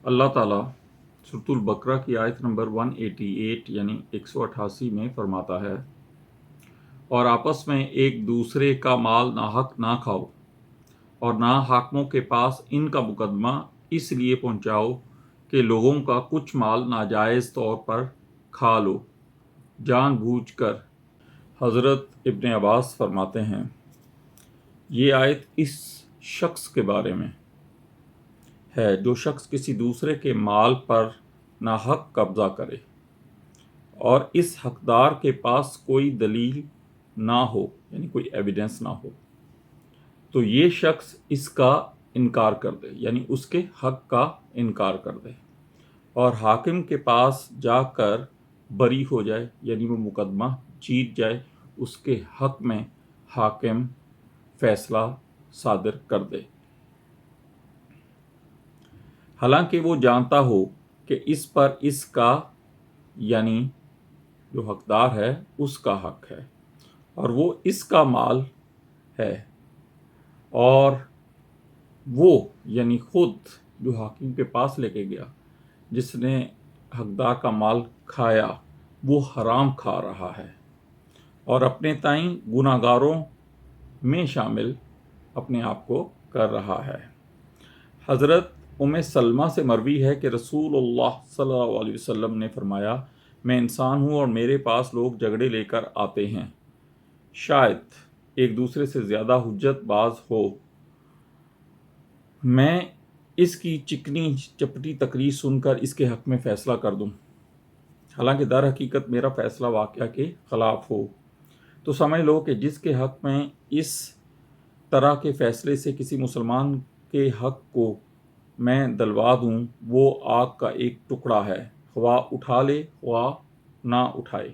اللہ تعالیٰ سورۃ البقرہ کی آیت نمبر 188 یعنی 188 میں فرماتا ہے، اور آپس میں ایک دوسرے کا مال ناحق نہ کھاؤ اور نہ حاکموں کے پاس ان کا مقدمہ اس لیے پہنچاؤ کہ لوگوں کا کچھ مال ناجائز طور پر کھا لو جان بوجھ کر۔ حضرت ابن عباس فرماتے ہیں، یہ آیت اس شخص کے بارے میں ہے جو شخص کسی دوسرے کے مال پر ناحق قبضہ کرے اور اس حقدار کے پاس کوئی دلیل نہ ہو، یعنی کوئی ایویڈنس نہ ہو، تو یہ شخص اس کا انکار کر دے، یعنی اس کے حق کا انکار کر دے اور حاکم کے پاس جا کر بری ہو جائے، یعنی وہ مقدمہ جیت جائے، اس کے حق میں حاکم فیصلہ صادر کر دے، حالانکہ وہ جانتا ہو کہ اس پر اس کا یعنی جو حقدار ہے اس کا حق ہے اور وہ اس کا مال ہے، اور وہ یعنی خود جو حاکم کے پاس لے کے گیا، جس نے حقدار کا مال کھایا، وہ حرام کھا رہا ہے اور اپنے تئیں گناہگاروں میں شامل اپنے آپ کو کر رہا ہے۔ حضرت ام سلمہ سے مروی ہے کہ رسول اللہ صلی اللہ علیہ وسلم نے فرمایا، میں انسان ہوں اور میرے پاس لوگ جھگڑے لے کر آتے ہیں، شاید ایک دوسرے سے زیادہ حجت باز ہو، میں اس کی چکنی چپٹی تقریر سن کر اس کے حق میں فیصلہ کر دوں، حالانکہ در حقیقت میرا فیصلہ واقعہ کے خلاف ہو، تو سمجھ لو کہ جس کے حق میں اس طرح کے فیصلے سے کسی مسلمان کے حق کو میں دلوا دوں، وہ آگ کا ایک ٹکڑا ہے، خواہ اٹھا لے خواہ نہ اٹھائے۔